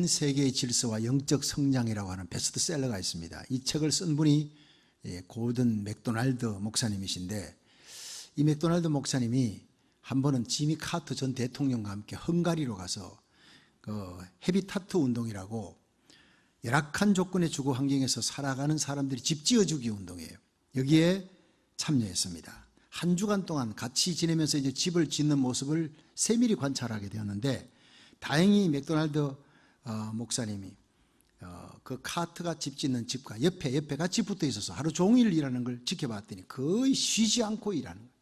세계의 질서와 영적 성장이라고 하는 베스트셀러가 있습니다. 이 책을 쓴 분이 고든 맥도날드 목사님이신데, 이 맥도날드 목사님이 한 번은 지미 카터 전 대통령과 함께 헝가리로 가서 그 헤비타트 운동이라고 열악한 조건의 주거 환경에서 살아가는 사람들이 집 지어주기 운동이에요. 여기에 참여했습니다. 한 주간 동안 같이 지내면서 이제 집을 짓는 모습을 세밀히 관찰하게 되었는데, 다행히 맥도날드 목사님이 그 카트가 집 짓는 집과 옆에 같이 붙어 있어서 하루 종일 일하는 걸 지켜봤더니 거의 쉬지 않고 일하는 거예요.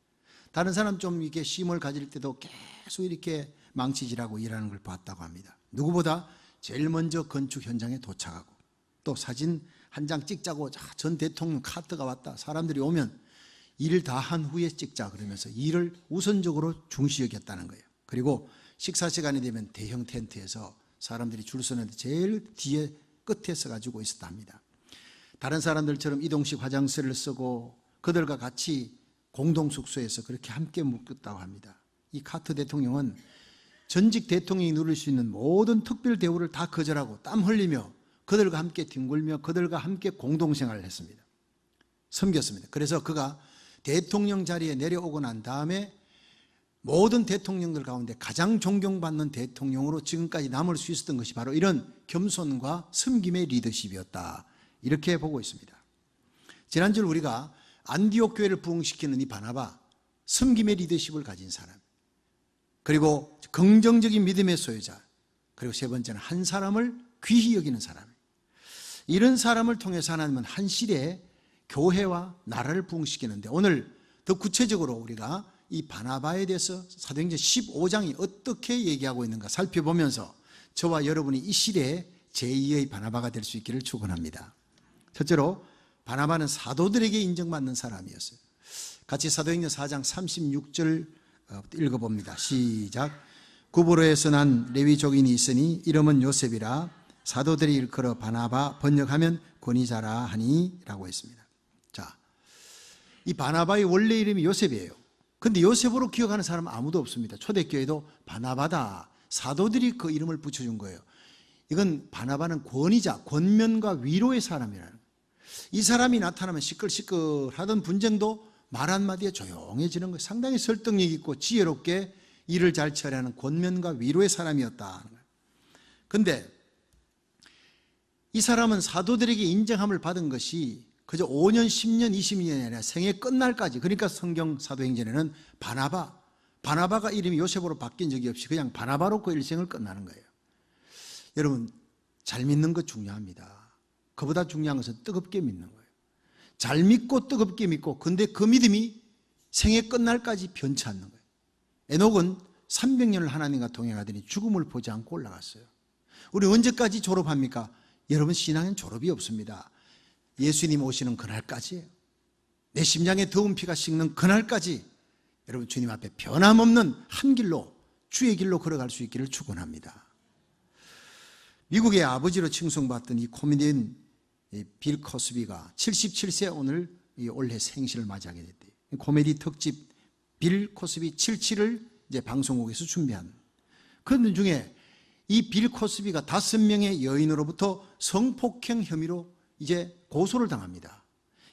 다른 사람 좀 이렇게 쉼을 가질 때도 계속 이렇게 망치질하고 일하는 걸 봤다고 합니다. 누구보다 제일 먼저 건축 현장에 도착하고, 또 사진 한 장 찍자고, 전 대통령 카트가 왔다, 사람들이 오면 일을 다 한 후에 찍자 그러면서 일을 우선적으로 중시 여겼다는 거예요. 그리고 식사 시간이 되면 대형 텐트에서 사람들이 줄 서는데 제일 뒤에 끝에 서가지고 있었답니다. 다른 사람들처럼 이동식 화장실을 쓰고 그들과 같이 공동 숙소에서 그렇게 함께 묵었다고 합니다. 이 카터 대통령은 전직 대통령이 누릴 수 있는 모든 특별 대우를 다 거절하고 땀 흘리며 그들과 함께 뒹굴며 그들과 함께 공동생활을 했습니다. 섬겼습니다. 그래서 그가 대통령 자리에 내려오고 난 다음에 모든 대통령들 가운데 가장 존경받는 대통령으로 지금까지 남을 수 있었던 것이 바로 이런 겸손과 섬김의 리더십이었다, 이렇게 보고 있습니다. 지난주 우리가 안디옥 교회를 부흥시키는 이 바나바, 섬김의 리더십을 가진 사람, 그리고 긍정적인 믿음의 소유자, 그리고 세 번째는 한 사람을 귀히 여기는 사람, 이런 사람을 통해서 하나님은 한 시대에 교회와 나라를 부흥시키는데, 오늘 더 구체적으로 우리가 이 바나바에 대해서 사도행전 15장이 어떻게 얘기하고 있는가 살펴보면서 저와 여러분이 이 시대에 제2의 바나바가 될 수 있기를 축원합니다. 첫째로 바나바는 사도들에게 인정받는 사람이었어요. 같이 사도행전 4장 36절 읽어봅니다. 시작. 구브로에서 난 레위족인이 있으니 이름은 요셉이라 사도들이 일컬어 바나바, 번역하면 권위자라 하니 라고 했습니다. 자, 이 바나바의 원래 이름이 요셉이에요. 근데 요셉으로 기억하는 사람은 아무도 없습니다. 초대교회도 바나바다, 사도들이 그 이름을 붙여준 거예요. 이건 바나바는 권위자, 권면과 위로의 사람이라는 거예요. 이 사람이 나타나면 시끌시끌하던 분쟁도 말 한마디에 조용해지는 거예요. 상당히 설득력 있고 지혜롭게 일을 잘 처리하는 권면과 위로의 사람이었다는 거예요. 근데 이 사람은 사도들에게 인정함을 받은 것이 그저 5년, 10년, 20년이 아니라 생애 끝날까지, 그러니까 성경 사도행전에는 바나바가 이름이 요셉으로 바뀐 적이 없이 그냥 바나바로 그 일생을 끝나는 거예요. 여러분, 잘 믿는 것 중요합니다. 그보다 중요한 것은 뜨겁게 믿는 거예요. 잘 믿고 뜨겁게 믿고, 근데 그 믿음이 생애 끝날까지 변치 않는 거예요. 에녹은 300년을 하나님과 동행하더니 죽음을 보지 않고 올라갔어요. 우리 언제까지 졸업합니까? 여러분, 신앙엔 졸업이 없습니다. 예수님 오시는 그날까지예요. 내 심장에 더운 피가 식는 그날까지 여러분 주님 앞에 변함없는 한 길로, 주의 길로 걸어갈 수 있기를 축원합니다. 미국의 아버지로 칭송받던 이 코미디언 빌 코스비가 77세 오늘 올해 생신을 맞이하게 됐대요. 코미디 특집 빌 코스비 77을 이제 방송국에서 준비한 그런 중에 이 빌 코스비가 5명의 여인으로부터 성폭행 혐의로 이제 고소를 당합니다.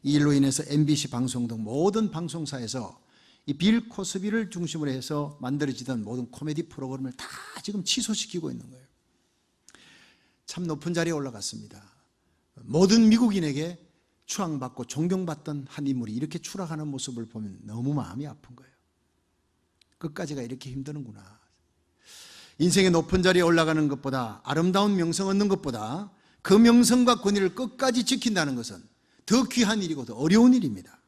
이 일로 인해서 MBC 방송 등 모든 방송사에서 이 빌 코스비를 중심으로 해서 만들어지던 모든 코미디 프로그램을 다 지금 취소시키고 있는 거예요. 참 높은 자리에 올라갔습니다. 모든 미국인에게 추앙받고 존경받던 한 인물이 이렇게 추락하는 모습을 보면 너무 마음이 아픈 거예요. 끝까지가 이렇게 힘드는구나. 인생의 높은 자리에 올라가는 것보다, 아름다운 명성 얻는 것보다 그 명성과 권위를 끝까지 지킨다는 것은 더 귀한 일이고 더 어려운 일입니다.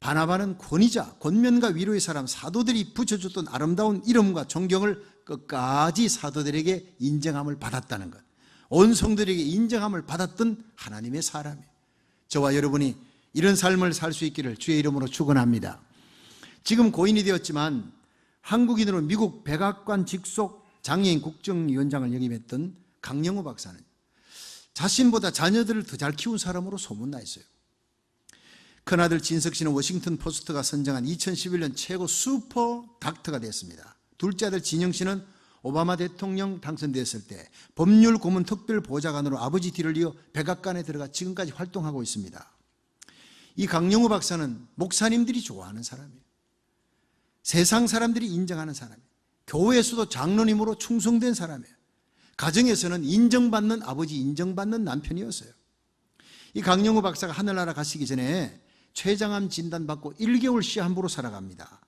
바나바는 권위자, 권면과 위로의 사람, 사도들이 붙여줬던 아름다운 이름과 존경을 끝까지 사도들에게 인정함을 받았다는 것, 온 성도들에게 인정함을 받았던 하나님의 사람이에요. 저와 여러분이 이런 삶을 살 수 있기를 주의 이름으로 축원합니다. 지금 고인이 되었지만 한국인으로 미국 백악관 직속 장애인 국정위원장을 역임했던 강영호 박사는 자신보다 자녀들을 더 잘 키운 사람으로 소문나 있어요. 큰아들 진석 씨는 워싱턴 포스트가 선정한 2011년 최고 슈퍼 닥터가 됐습니다. 둘째 아들 진영 씨는 오바마 대통령 당선됐을 때 법률 고문 특별 보좌관으로 아버지 뒤를 이어 백악관에 들어가 지금까지 활동하고 있습니다. 이 강영우 박사는 목사님들이 좋아하는 사람이에요. 세상 사람들이 인정하는 사람이에요. 교회에서도 장로님으로 충성된 사람이에요. 가정에서는 인정받는 아버지, 인정받는 남편이었어요. 이 강영우 박사가 하늘나라 가시기 전에 췌장암 진단받고 1개월 시한부로 살아갑니다.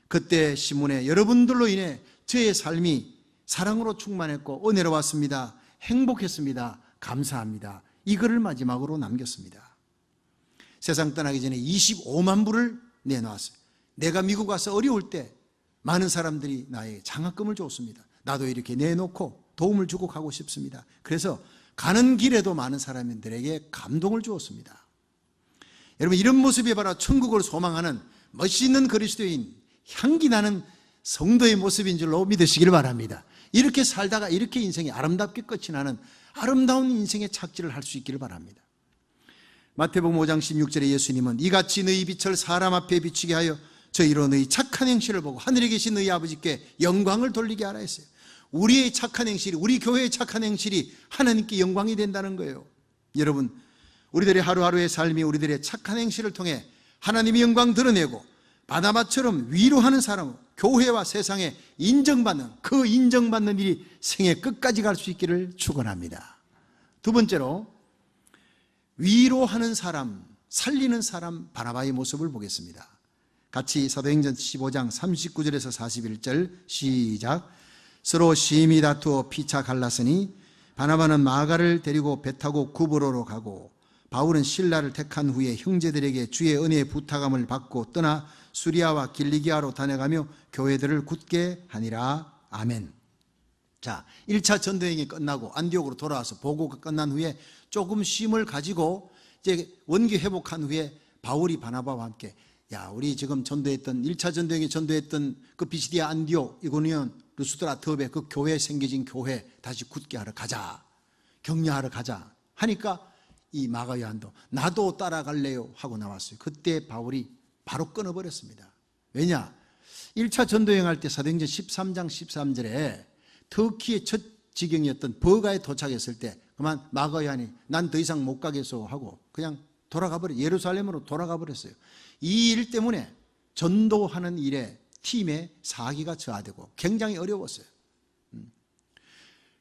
그때 신문에 여러분들로 인해 저의 삶이 사랑으로 충만했고 은혜로웠습니다. 행복했습니다. 감사합니다. 이 글을 마지막으로 남겼습니다. 세상 떠나기 전에 25만 불을 내놓았어요. 내가 미국 와서 어려울 때 많은 사람들이 나에게 장학금을 줬습니다. 나도 이렇게 내놓고 도움을 주고 가고 싶습니다. 그래서 가는 길에도 많은 사람들에게 감동을 주었습니다. 여러분, 이런 모습이 바로 천국을 소망하는 멋있는 그리스도인, 향기 나는 성도의 모습인 줄로 믿으시길 바랍니다. 이렇게 살다가 이렇게 인생이 아름답게 끝이 나는 아름다운 인생의 착지를 할 수 있기를 바랍니다. 마태복음 5장 16절에 예수님은 이같이 너희 빛을 사람 앞에 비추게 하여 저희로 너희 착한 행실을 보고 하늘에 계신 너희 아버지께 영광을 돌리게 하라 했어요. 우리의 착한 행실이, 우리 교회의 착한 행실이 하나님께 영광이 된다는 거예요. 여러분, 우리들의 하루하루의 삶이 우리들의 착한 행실을 통해 하나님의 영광 드러내고 바나바처럼 위로하는 사람으로 교회와 세상에 인정받는, 그 인정받는 일이 생애 끝까지 갈 수 있기를 축원합니다. 두 번째로, 위로하는 사람, 살리는 사람 바나바의 모습을 보겠습니다. 같이 사도행전 15장 39절에서 41절 시작. 서로 심히 다투어 피차 갈랐으니 바나바는 마가를 데리고 배 타고 구브로로 가고 바울은 실라를 택한 후에 형제들에게 주의 은혜의 부탁함을 받고 떠나 수리아와 길리기아로 다녀가며 교회들을 굳게 하니라. 아멘. 자, 1차 전도행이 끝나고 안디옥으로 돌아와서 보고가 끝난 후에 조금 쉼을 가지고 이제 원기 회복한 후에 바울이 바나바와 함께, 야, 우리 지금 전도했던 1차 전도행에 전도했던 그 비시디아 안디옥 이고니온 루스드라 더베 그 교회에 생겨진 교회 다시 굳게 하러 가자, 격려하러 가자 하니까 이 마가 요한도 나도 따라갈래요 하고 나왔어요. 그때 바울이 바로 끊어버렸습니다. 왜냐? 1차 전도여행 할 때 사도행전 13장 13절에 터키의 첫 지경이었던 버가에 도착했을 때 그만 마가 요한이 난 더 이상 못 가겠어 하고 그냥 돌아가 버려, 예루살렘으로 돌아가 버렸어요. 이 일 때문에 전도하는 일에 팀의 사기가 저하되고 굉장히 어려웠어요.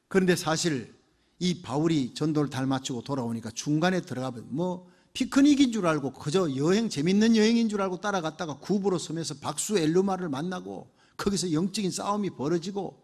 그런데 사실 이 바울이 전도를 잘 마치고 돌아오니까 중간에 들어가면 피크닉인 줄 알고 그저 여행, 재밌는 여행인 줄 알고 따라갔다가 구부로 섬에서 박수 엘루마를 만나고 거기서 영적인 싸움이 벌어지고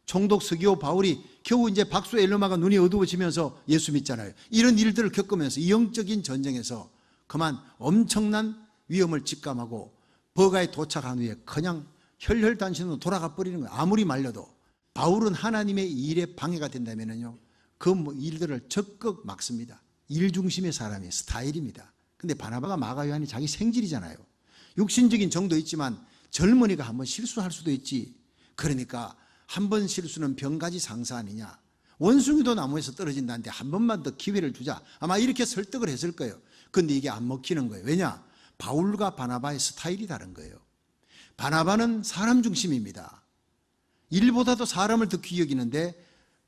총독 스기오 바울이 겨우 이제 박수 엘루마가 눈이 어두워지면서 예수 믿잖아요. 이런 일들을 겪으면서 이 영적인 전쟁에서 그만 엄청난 위험을 직감하고 버가에 도착한 후에 그냥 혈혈단신으로 돌아가 버리는 거예요. 아무리 말려도. 바울은 하나님의 일에 방해가 된다면요, 그 일들을 적극 막습니다. 일 중심의 사람이 스타일입니다. 근데 바나바가 마가 요한이 자기 생질이잖아요. 육신적인 정도 있지만 젊은이가 한번 실수할 수도 있지. 그러니까 한 번 실수는 병가지 상사 아니냐. 원숭이도 나무에서 떨어진다는데 한 번만 더 기회를 주자. 아마 이렇게 설득을 했을 거예요. 근데 이게 안 먹히는 거예요. 왜냐? 바울과 바나바의 스타일이 다른 거예요. 바나바는 사람 중심입니다. 일보다도 사람을 더 귀히 여기는데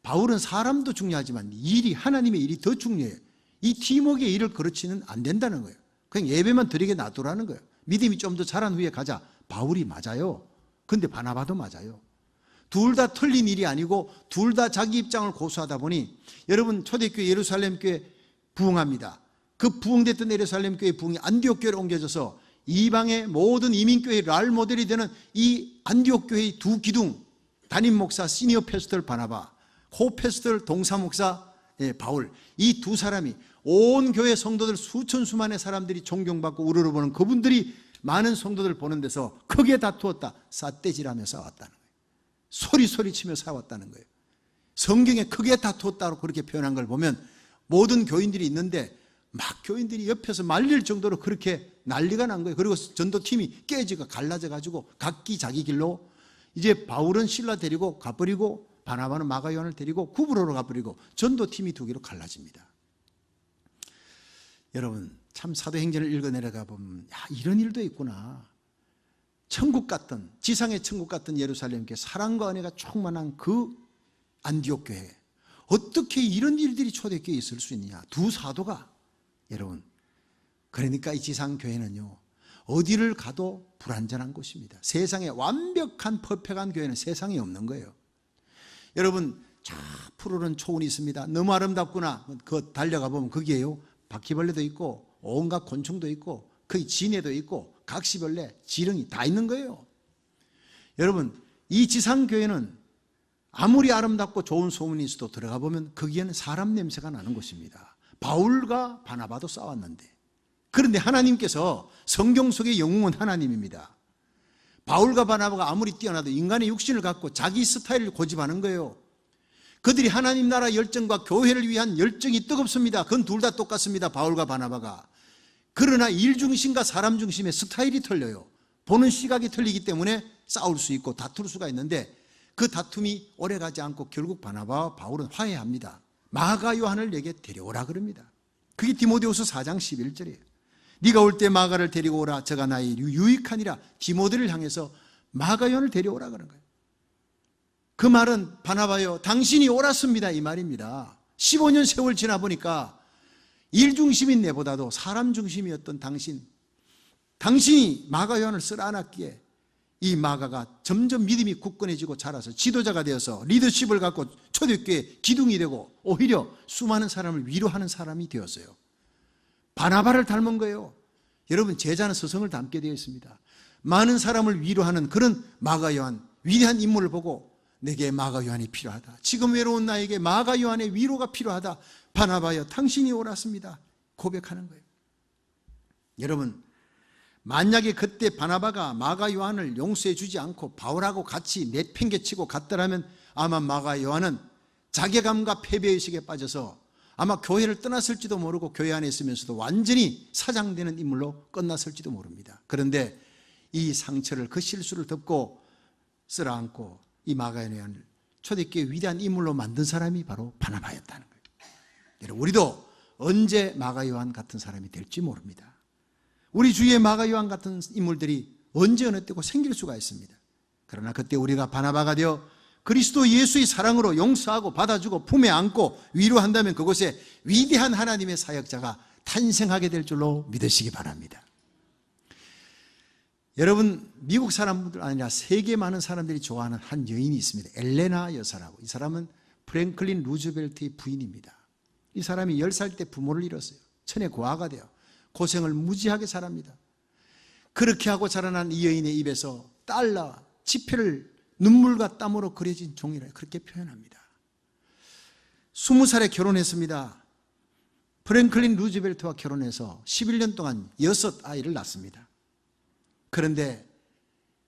바울은 사람도 중요하지만 일이, 하나님의 일이 더 중요해요. 이 팀워크의 일을 그렇지는 안 된다는 거예요. 그냥 예배만 드리게 놔두라는 거예요. 믿음이 좀 더 자란 후에 가자. 바울이 맞아요. 근데 바나바도 맞아요. 둘 다 틀린 일이 아니고 둘 다 자기 입장을 고수하다 보니 여러분 초대교회 예루살렘 교회 부흥합니다. 그 부흥됐던 예루살렘 교회 부흥이 안디옥 교회로 옮겨져서 이방의 모든 이민교회의 랄 모델이 되는 이 안디옥 교회의 두 기둥, 담임 목사 시니어 패스tor 바나바, 코 패스tor 동사 목사 바울, 이 두 사람이 온 교회 성도들 수천 수만의 사람들이 존경받고 우러러보는 그분들이 많은 성도들 보는 데서 크게 다투었다. 삿대질하며 싸웠다는 거예요. 소리치며 싸웠다는 거예요. 성경에 크게 다투었다고 그렇게 표현한 걸 보면 모든 교인들이 있는데 막 교인들이 옆에서 말릴 정도로 그렇게 난리가 난 거예요. 그리고 전도팀이 깨지고 갈라져 가지고 각기 자기 길로, 이제 바울은 실라 데리고 가버리고 바나바는 마가 요한을 데리고 구브로로 가버리고 전도팀이 두 개로 갈라집니다. 여러분 참 사도행전을 읽어 내려가 보면 야, 이런 일도 있구나. 천국 같던, 지상의 천국 같던 예루살렘 교회, 사랑과 은혜가 충만한 그 안디옥 교회, 어떻게 이런 일들이 초대교회에 있을 수 있느냐. 두 사도가, 여러분, 그러니까 이 지상교회는요, 어디를 가도 불완전한 곳입니다. 세상에 완벽한 퍼펙한 교회는 세상에 없는 거예요. 여러분, 저 푸르른 초원이 있습니다. 너무 아름답구나. 그 달려가 보면 거기에요, 바퀴벌레도 있고 온갖 곤충도 있고 거기 진해도 있고 각시벌레, 지렁이 다 있는 거예요. 여러분, 이 지상교회는 아무리 아름답고 좋은 소문이 있어도 들어가 보면 거기에는 사람 냄새가 나는 곳입니다. 바울과 바나바도 싸웠는데, 그런데 하나님께서 성경 속의 영웅은 하나님입니다. 바울과 바나바가 아무리 뛰어나도 인간의 육신을 갖고 자기 스타일을 고집하는 거예요. 그들이 하나님 나라 열정과 교회를 위한 열정이 뜨겁습니다. 그건 둘 다 똑같습니다. 바울과 바나바가. 그러나 일 중심과 사람 중심의 스타일이 틀려요. 보는 시각이 틀리기 때문에 싸울 수 있고 다툴 수가 있는데, 그 다툼이 오래가지 않고 결국 바나바와 바울은 화해합니다. 마가 요한을 내게 데려오라 그럽니다. 그게 디모데후서 4장 11절이에요. 네가 올 때 마가를 데리고 오라. 저가 나의 유익하니라. 디모데를 향해서 마가 요한을 데려오라 그런 거예요. 그 말은 바나바여, 당신이 옳았습니다, 이 말입니다. 15년 세월 지나 보니까 일 중심인 내보다도 사람 중심이었던 당신이 마가 요한을 쓰라 놨기에 이 마가가 점점 믿음이 굳건해지고 자라서 지도자가 되어서 리더십을 갖고 초대교회 기둥이 되고 오히려 수많은 사람을 위로하는 사람이 되었어요. 바나바를 닮은 거예요. 여러분, 제자는 스승을 닮게 되어 있습니다. 많은 사람을 위로하는 그런 마가 요한, 위대한 인물을 보고 내게 마가 요한이 필요하다. 지금 외로운 나에게 마가 요한의 위로가 필요하다. 바나바여, 당신이 옳았습니다. 고백하는 거예요. 여러분, 만약에 그때 바나바가 마가 요한을 용서해 주지 않고 바울하고 같이 내팽개치고 갔더라면 아마 마가 요한은 자괴감과 패배의식에 빠져서 아마 교회를 떠났을지도 모르고 교회 안에 있으면서도 완전히 사장되는 인물로 끝났을지도 모릅니다. 그런데 이 상처를, 그 실수를 덮고 쓸어안고 이 마가 요한을 초대교회 위대한 인물로 만든 사람이 바로 바나바였다는 거예요. 여러분, 우리도 언제 마가 요한 같은 사람이 될지 모릅니다. 우리 주위에 마가 요한 같은 인물들이 언제 어느 때고 생길 수가 있습니다. 그러나 그때 우리가 바나바가 되어 그리스도 예수의 사랑으로 용서하고 받아주고 품에 안고 위로한다면 그곳에 위대한 하나님의 사역자가 탄생하게 될 줄로 믿으시기 바랍니다. 여러분, 미국 사람들 아니라 세계 많은 사람들이 좋아하는 한 여인이 있습니다. 엘레나 여사라고. 이 사람은 프랭클린 루즈벨트의 부인입니다. 이 사람이 10살 때 부모를 잃었어요. 천의 고아가 되어 고생을 무지하게 살합니다. 그렇게 하고 자라난 이 여인의 입에서 달러, 지폐를 눈물과 땀으로 그려진 종이라 그렇게 표현합니다. 20살에 결혼했습니다. 프랭클린 루즈벨트와 결혼해서 11년 동안 6아이를 낳습니다. 그런데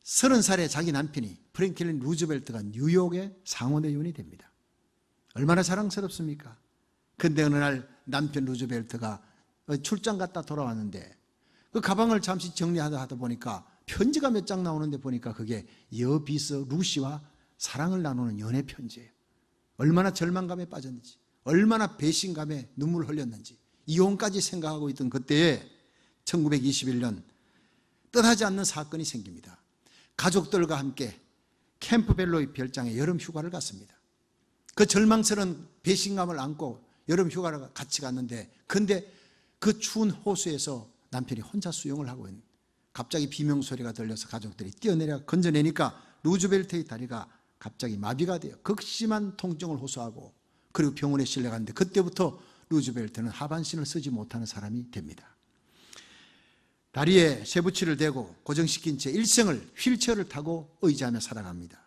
30살에 자기 남편이 프랭클린 루즈벨트가 뉴욕의 상원의원이 됩니다. 얼마나 자랑스럽습니까? 근데 어느 날 남편 루즈벨트가 출장 갔다 돌아왔는데 그 가방을 잠시 정리하다 보니까 편지가 몇 장 나오는데 보니까 그게 여비스 루시와 사랑을 나누는 연애 편지예요. 얼마나 절망감에 빠졌는지, 얼마나 배신감에 눈물을 흘렸는지, 이혼까지 생각하고 있던 그때에 1921년 뜻하지 않는 사건이 생깁니다. 가족들과 함께 캠프벨로의 별장에 여름 휴가를 갔습니다. 그 절망스러운 배신감을 안고 여름 휴가를 같이 갔는데, 근데 그 추운 호수에서 남편이 혼자 수영을 하고 있는, 갑자기 비명소리가 들려서 가족들이 뛰어내려 건져내니까 루즈벨트의 다리가 갑자기 마비가 돼요. 극심한 통증을 호소하고 그리고 병원에 실려갔는데 그때부터 루즈벨트는 하반신을 쓰지 못하는 사람이 됩니다. 다리에 쇠붙이를 대고 고정시킨 채 일생을 휠체어를 타고 의지하며 살아갑니다.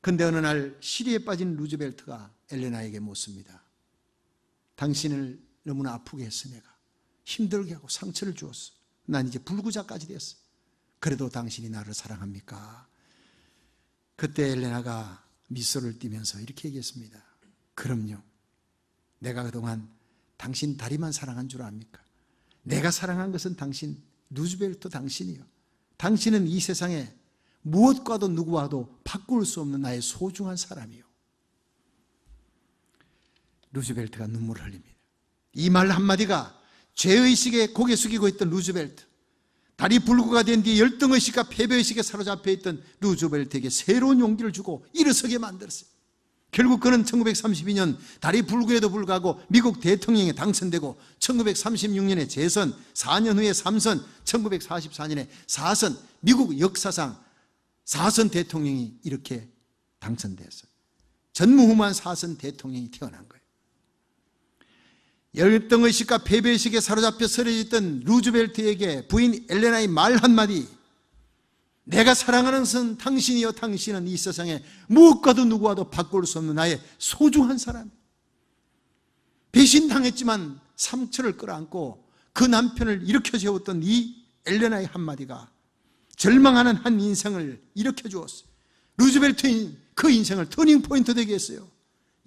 그런데 어느 날 시리에 빠진 루즈벨트가 엘레나에게 묻습니다. 당신을 너무나 아프게 했어. 내가 힘들게 하고 상처를 주었어. 난 이제 불구자까지 됐어. 그래도 당신이 나를 사랑합니까? 그때 엘레나가 미소를 띠면서 이렇게 얘기했습니다. 그럼요. 내가 그동안 당신 다리만 사랑한 줄 압니까? 내가 사랑한 것은 당신, 루즈벨트 당신이요. 당신은 이 세상에 무엇과도 누구와도 바꿀 수 없는 나의 소중한 사람이요. 루즈벨트가 눈물을 흘립니다. 이 말 한마디가 죄의식에 고개 숙이고 있던 루즈벨트, 다리 불구가 된 뒤에 열등의식과 패배의식에 사로잡혀 있던 루즈벨트에게 새로운 용기를 주고 일어서게 만들었어요. 결국 그는 1932년 다리 불구에도 불구하고 미국 대통령에 당선되고 1936년에 재선, 4년 후에 3선, 1944년에 4선, 미국 역사상 4선 대통령이 이렇게 당선됐어요. 전무후무한 4선 대통령이 태어난 거예요. 열등의식과 패배의식에 사로잡혀 쓰러졌던 루즈벨트에게 부인 엘레나의 말 한마디, 내가 사랑하는 것은 당신이요, 당신은 이 세상에 무엇과도 누구와도 바꿀 수 없는 나의 소중한 사람. 배신당했지만 상처를 끌어안고 그 남편을 일으켜 세웠던 이 엘레나의 한마디가 절망하는 한 인생을 일으켜 주었어요. 루즈벨트의 그 인생을 터닝포인트 되게 했어요.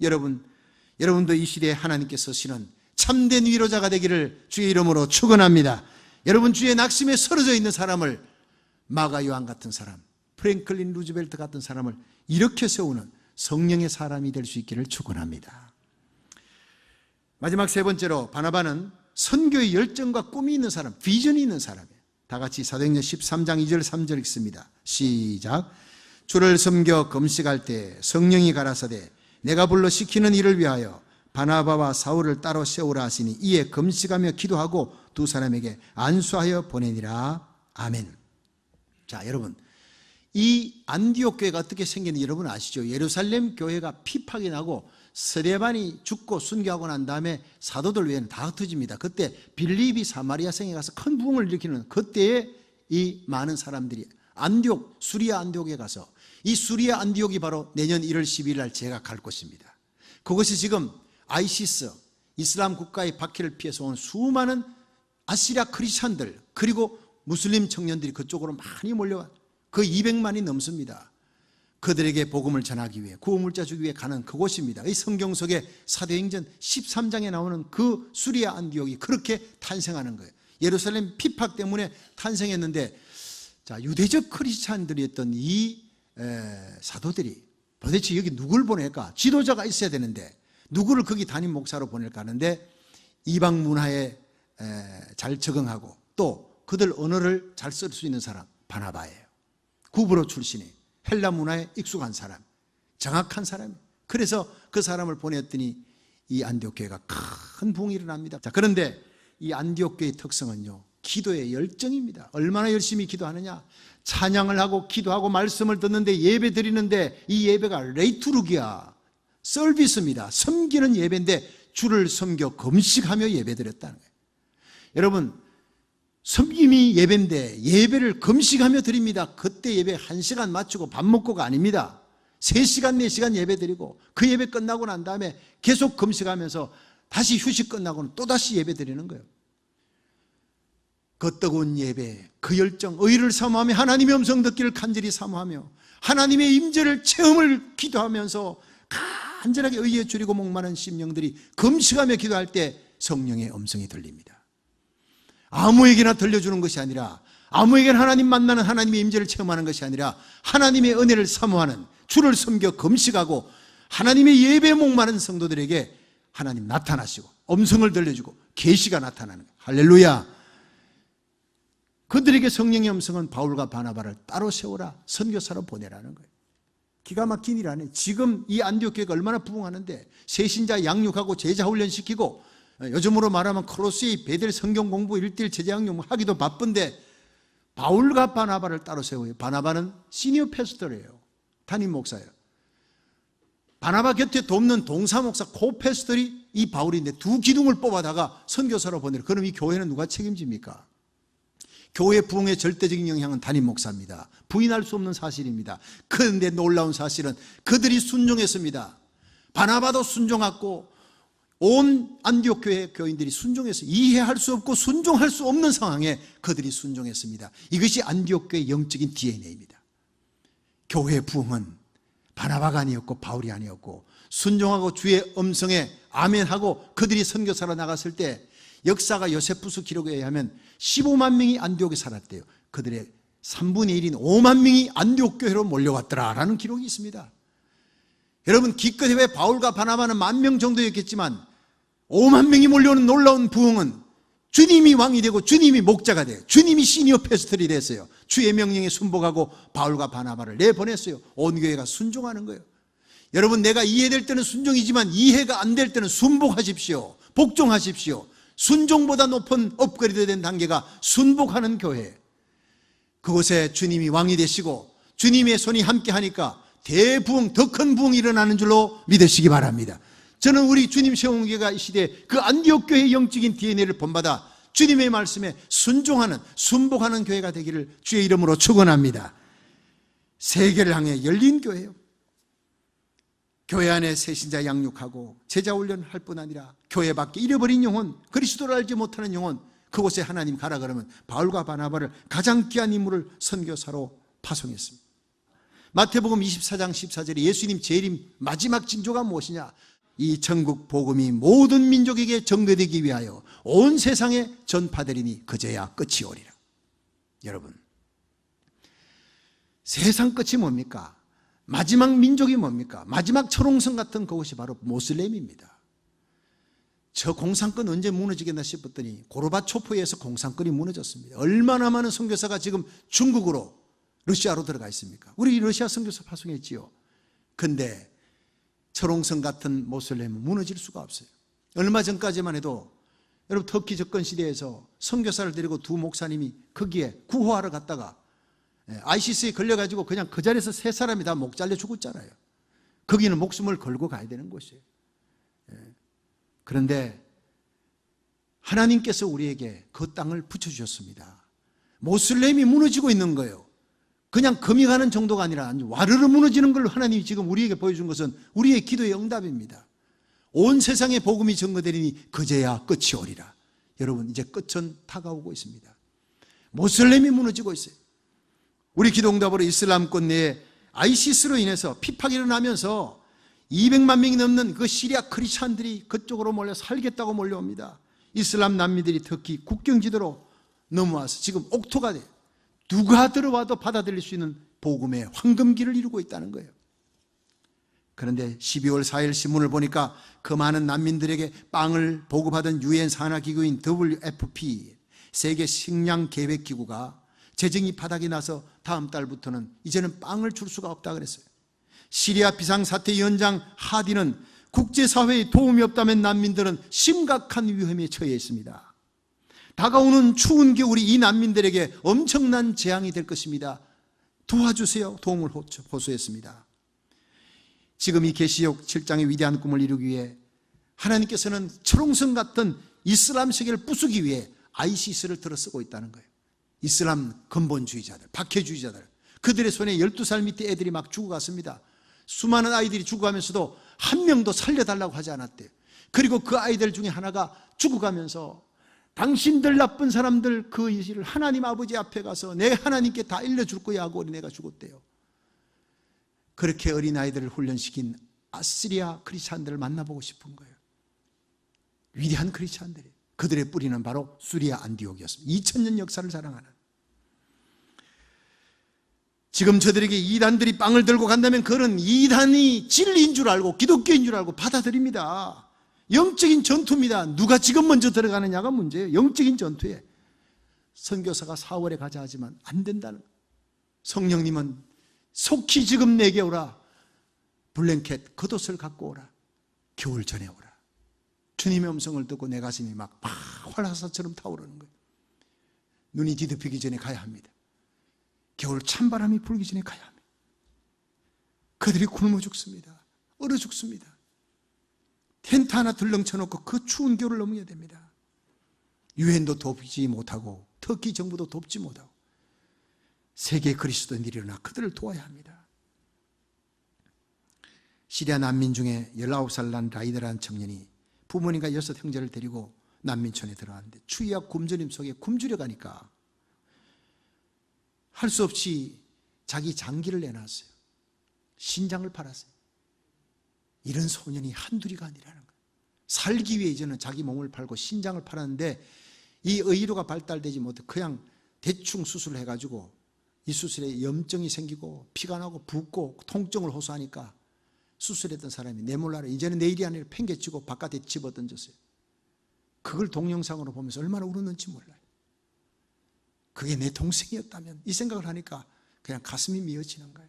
여러분도 이 시대에 하나님께서 쓰시는 참된 위로자가 되기를 주의 이름으로 축원합니다. 여러분 주의 낙심에 쓰러져 있는 사람을, 마가 요한 같은 사람, 프랭클린 루즈벨트 같은 사람을 일으켜 세우는 성령의 사람이 될 수 있기를 축원합니다. 마지막 세 번째로 바나바는 선교의 열정과 꿈이 있는 사람, 비전이 있는 사람이에요. 다 같이 사도행전 13장 2절 3절 읽습니다. 시작. 주를 섬겨 금식할 때 성령이 가라사대 내가 불러 시키는 일을 위하여 바나바와 사울을 따로 세우라 하시니 이에 금식하며 기도하고 두 사람에게 안수하여 보내니라. 아멘. 자, 여러분, 이 안디옥 교회가 어떻게 생겼는지 여러분 아시죠? 예루살렘 교회가 피팍이 나고 스데반이 죽고 순교하고 난 다음에 사도들 외에는 다 흩어집니다. 그때 빌립이 사마리아 성에 가서 큰 부흥을 일으키는 그때에 이 많은 사람들이 안디옥, 수리아 안디옥에 가서, 이 수리아 안디옥이 바로 내년 1월 12일 날 제가 갈 곳입니다. 그것이 지금 아이시스, 이슬람 국가의 박해를 피해서 온 수많은 아시리아 크리스찬들, 그리고 무슬림 청년들이 그쪽으로 많이 몰려와 그 200만이 넘습니다. 그들에게 복음을 전하기 위해, 구원물자 주기 위해 가는 그곳입니다. 이 성경 속에 사도행전 13장에 나오는 그 수리아 안디옥이 그렇게 탄생하는 거예요. 예루살렘 피팍 때문에 탄생했는데, 자, 유대적 크리스찬들이었던 이 사도들이 도대체 여기 누굴 보낼까? 지도자가 있어야 되는데 누구를 거기 담임 목사로 보낼까 하는데, 이방 문화에 잘 적응하고 또 그들 언어를 잘 쓸 수 있는 사람, 바나바예요. 구브로 출신이 헬라 문화에 익숙한 사람, 정확한 사람이에요. 그래서 그 사람을 보냈더니 이 안디옥 교회가 큰 부흥이 일어납니다. 자, 그런데 이 안디옥 교회의 특성은요, 기도의 열정입니다. 얼마나 열심히 기도하느냐. 찬양을 하고 기도하고 말씀을 듣는데, 예배 드리는데, 이 예배가 레이투르기야, 서비스입니다. 섬기는 예배인데 주를 섬겨 금식하며 예배 드렸다는 거예요. 여러분, 섬김이 예배인데 예배를 금식하며 드립니다. 그때 예배 1시간 맞추고 밥 먹고가 아닙니다. 3시간 4시간 예배 드리고 그 예배 끝나고 난 다음에 계속 금식하면서 다시 휴식 끝나고는 또다시 예배 드리는 거예요. 그 뜨거운 예배, 그 열정, 의를 사모하며 하나님의 음성 듣기를 간절히 사모하며 하나님의 임재를 체험을 기도하면서 간절하게 의에 줄이고 목마른 심령들이 금식하며 기도할 때 성령의 음성이 들립니다. 아무에게나 들려주는 것이 아니라, 아무에게나 하나님 만나는 하나님의 임재를 체험하는 것이 아니라 하나님의 은혜를 사모하는, 주를 섬겨 금식하고 하나님의 예배에 목마른 성도들에게 하나님 나타나시고 음성을 들려주고 계시가 나타나는 거예요. 할렐루야. 그들에게 성령의 음성은 바울과 바나바를 따로 세우라, 선교사로 보내라는 거예요. 기가 막힌 일 아니에요. 지금 이 안디옥 교회가 얼마나 부흥하는데, 새신자 양육하고 제자 훈련시키고, 요즘으로 말하면 크로스의 베델 성경 공부 1:1 제자 양육 하기도 바쁜데 바울과 바나바를 따로 세워요. 바나바는 시니어 패스터예요. 담임 목사예요. 바나바 곁에 돕는 동사 목사 코패스터리 이 바울인데 두 기둥을 뽑아다가 선교사로 보내요. 그럼 이 교회는 누가 책임집니까? 교회 부흥의 절대적인 영향은 담임 목사입니다. 부인할 수 없는 사실입니다. 그런데 놀라운 사실은 그들이 순종했습니다. 바나바도 순종했고 온 안디옥 교회 교인들이 순종해서, 이해할 수 없고 순종할 수 없는 상황에 그들이 순종했습니다. 이것이 안디옥 교회의 영적인 DNA입니다. 교회 부흥은 바나바가 아니었고 바울이 아니었고, 순종하고 주의 음성에 아멘하고 그들이 선교사로 나갔을 때 역사가 요세푸스 기록에 의하면 15만 명이 안디옥에 살았대요. 그들의 3분의 1인 5만 명이 안디옥 교회로 몰려왔더라라는 기록이 있습니다. 여러분, 기껏 해외 바울과 바나바는 10,000명 정도였겠지만 5만 명이 몰려오는 놀라운 부흥은 주님이 왕이 되고 주님이 목자가 돼요. 주님이 시니어 패스터리 됐어요. 주의 명령에 순복하고 바울과 바나바를 내보냈어요. 온 교회가 순종하는 거예요. 여러분, 내가 이해될 때는 순종이지만 이해가 안 될 때는 순복하십시오. 복종하십시오. 순종보다 높은 업그레이드된 단계가 순복하는 교회. 그곳에 주님이 왕이 되시고 주님의 손이 함께 하니까 대부흥, 더 큰 부흥이 일어나는 줄로 믿으시기 바랍니다. 저는 우리 주님 세운 교회가 이 시대에 그 안디옥 교회의 영적인 DNA를 본받아 주님의 말씀에 순종하는, 순복하는 교회가 되기를 주의 이름으로 축원합니다. 세계를 향해 열린 교회요. 교회 안에 새신자 양육하고 제자 훈련할 뿐 아니라 교회 밖에 잃어버린 영혼, 그리스도를 알지 못하는 영혼, 그곳에 하나님 가라 그러면 바울과 바나바를 가장 귀한 인물을 선교사로 파송했습니다. 마태복음 24장 14절에 예수님 재림 마지막 징조가 무엇이냐? 이 전국 복음이 모든 민족에게 전개되기 위하여 온 세상에 전파되리니 그제야 끝이 오리라. 여러분, 세상 끝이 뭡니까? 마지막 민족이 뭡니까? 마지막 철옹성 같은 그것이 바로 모슬렘입니다. 저 공산권 언제 무너지겠나 싶었더니 고르바초프에서 공산권이 무너졌습니다. 얼마나 많은 선교사가 지금 중국으로, 러시아로 들어가 있습니까? 우리 러시아 선교사 파송했지요. 근데 철옹성 같은 모슬렘은 무너질 수가 없어요. 얼마 전까지만 해도 여러분, 터키 접근 시대에서 선교사를 데리고 두 목사님이 거기에 구호하러 갔다가 ISIS에 걸려가지고 그냥 그 자리에서 세 사람이 다 목 잘려 죽었잖아요. 거기는 목숨을 걸고 가야 되는 곳이에요. 그런데 하나님께서 우리에게 그 땅을 붙여주셨습니다. 모슬렘이 무너지고 있는 거예요. 그냥 금이 가는 정도가 아니라 와르르 무너지는 걸 하나님이 지금 우리에게 보여준 것은 우리의 기도의 응답입니다. 온 세상에 복음이 전거되리니 그제야 끝이 오리라. 여러분, 이제 끝은 다가오고 있습니다. 모슬렘이 무너지고 있어요. 우리 기도 응답으로 이슬람권 내에 ISIS로 인해서 피팍이 일어나면서 200만 명이 넘는 그 시리아 크리스찬들이 그쪽으로 몰려 살겠다고 몰려옵니다. 이슬람 난민들이 특히 국경지대로 넘어와서 지금 옥토가 돼요. 누가 들어와도 받아들일 수 있는 복음의 황금기를 이루고 있다는 거예요. 그런데 12월 4일 신문을 보니까 그 많은 난민들에게 빵을 보급하던 유엔 산하기구인 WFP 세계 식량계획기구가 재정이 바닥이 나서 다음 달부터는 이제는 빵을 줄 수가 없다 그랬어요. 시리아 비상사태위원장 하디는 국제사회의 도움이 없다면 난민들은 심각한 위험에 처해 있습니다. 다가오는 추운 겨울이 이 난민들에게 엄청난 재앙이 될 것입니다. 도와주세요. 도움을 호소했습니다. 지금 이 계시록 7장의 위대한 꿈을 이루기 위해 하나님께서는 철옹성 같은 이슬람 세계를 부수기 위해 ISIS를 들어쓰고 있다는 거예요. 이슬람 근본주의자들, 박해주의자들, 그들의 손에 12살 밑에 애들이 막 죽어갔습니다. 수많은 아이들이 죽어가면서도 한 명도 살려달라고 하지 않았대요. 그리고 그 아이들 중에 하나가 죽어가면서 당신들 나쁜 사람들 그 일을 하나님 아버지 앞에 가서 내 하나님께 다 일러줄 거야 하고 어린애가 죽었대요. 그렇게 어린아이들을 훈련시킨 아시리아 크리스찬들을 만나보고 싶은 거예요. 위대한 크리스찬들이. 그들의 뿌리는 바로 수리아 안디옥이었습니다. 2000년 역사를 자랑하는. 지금 저들에게 이단들이 빵을 들고 간다면 그는 이단이 진리인 줄 알고 기독교인 줄 알고 받아들입니다. 영적인 전투입니다. 누가 지금 먼저 들어가느냐가 문제예요. 영적인 전투에. 선교사가 4월에 가자 하지만 안 된다는 거예요. 성령님은 속히 지금 내게 오라. 블랭켓, 겉옷을 갖고 오라. 겨울 전에 오라. 주님의 음성을 듣고 내 가슴이 막 활화사처럼 타오르는 거예요. 눈이 뒤덮이기 전에 가야 합니다. 겨울 찬바람이 불기 전에 가야 합니다. 그들이 굶어 죽습니다. 얼어 죽습니다. 텐트 하나 들렁쳐놓고 그 추운 겨울을 넘어야 됩니다. 유엔도 돕지 못하고 터키 정부도 돕지 못하고 세계 그리스도인들이 일어나 그들을 도와야 합니다. 시리아 난민 중에 19살 난 라이드라는 청년이 부모님과 6 형제를 데리고 난민촌에 들어갔는데 추위와 굶주림 속에 굶주려 가니까 할 수 없이 자기 장기를 내놨어요. 신장을 팔았어요. 이런 소년이 한둘이가 아니라는 거예요. 살기 위해 이제는 자기 몸을 팔고 신장을 팔았는데 이 의료가 발달되지 못해 그냥 대충 수술을 해가지고 이 수술에 염증이 생기고 피가 나고 붓고 통증을 호소하니까 수술했던 사람이 내 몰라라 이제는 내일이 아니라 팽개치고 바깥에 집어던졌어요. 그걸 동영상으로 보면서 얼마나 울었는지 몰라요. 그게 내 동생이었다면, 이 생각을 하니까 그냥 가슴이 미어지는 거예요.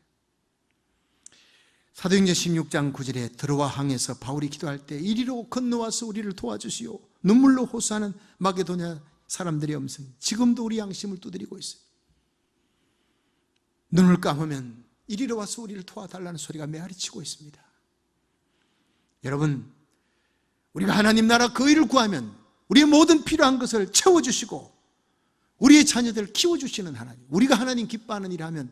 사도행전 16장 9절에 드로아 항에서 바울이 기도할 때 이리로 건너와서 우리를 도와주시오. 눈물로 호소하는 마게도냐 사람들의 음성, 지금도 우리 양심을 두드리고 있어요. 눈을 감으면 이리로 와서 우리를 도와달라는 소리가 메아리치고 있습니다. 여러분, 우리가 하나님 나라 그 일을 구하면 우리의 모든 필요한 것을 채워주시고 우리의 자녀들을 키워주시는 하나님, 우리가 하나님 기뻐하는 일을 하면,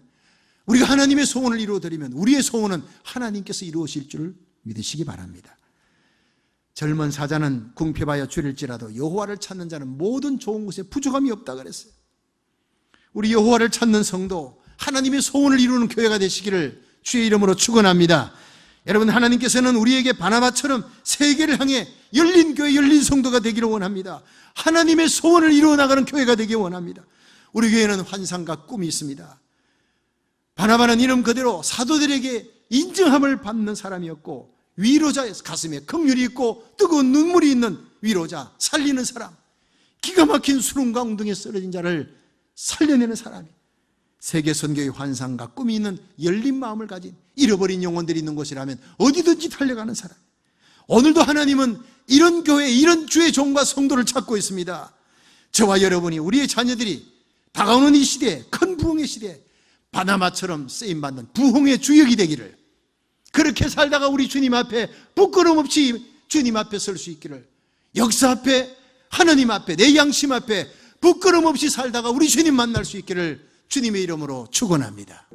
우리가 하나님의 소원을 이루어드리면 우리의 소원은 하나님께서 이루어질 줄 믿으시기 바랍니다. 젊은 사자는 궁핍하여 줄일지라도 여호와를 찾는 자는 모든 좋은 것에 부족함이 없다 그랬어요. 우리 여호와를 찾는 성도, 하나님의 소원을 이루는 교회가 되시기를 주의 이름으로 축원합니다. 여러분, 하나님께서는 우리에게 바나바처럼 세계를 향해 열린 교회, 열린 성도가 되기를 원합니다. 하나님의 소원을 이루어 나가는 교회가 되기 원합니다. 우리 교회는 환상과 꿈이 있습니다. 바나바는 이름 그대로 사도들에게 인정함을 받는 사람이었고, 위로자에서 가슴에 긍휼이 있고 뜨거운 눈물이 있는 위로자, 살리는 사람, 기가 막힌 수lum과 웅덩이에 쓰러진 자를 살려내는 사람이, 세계 선교의 환상과 꿈이 있는 열린 마음을 가진 잃어버린 영혼들이 있는 곳이라면 어디든지 달려가는 사람. 오늘도 하나님은 이런 교회, 이런 주의 종과 성도를 찾고 있습니다. 저와 여러분이, 우리의 자녀들이 다가오는 이 시대에, 큰 부흥의 시대에 바나바처럼 쓰임받는 부흥의 주역이 되기를, 그렇게 살다가 우리 주님 앞에 부끄럼 없이 주님 앞에 설 수 있기를, 역사 앞에, 하나님 앞에, 내 양심 앞에 부끄럼 없이 살다가 우리 주님 만날 수 있기를 주님의 이름으로 축원합니다.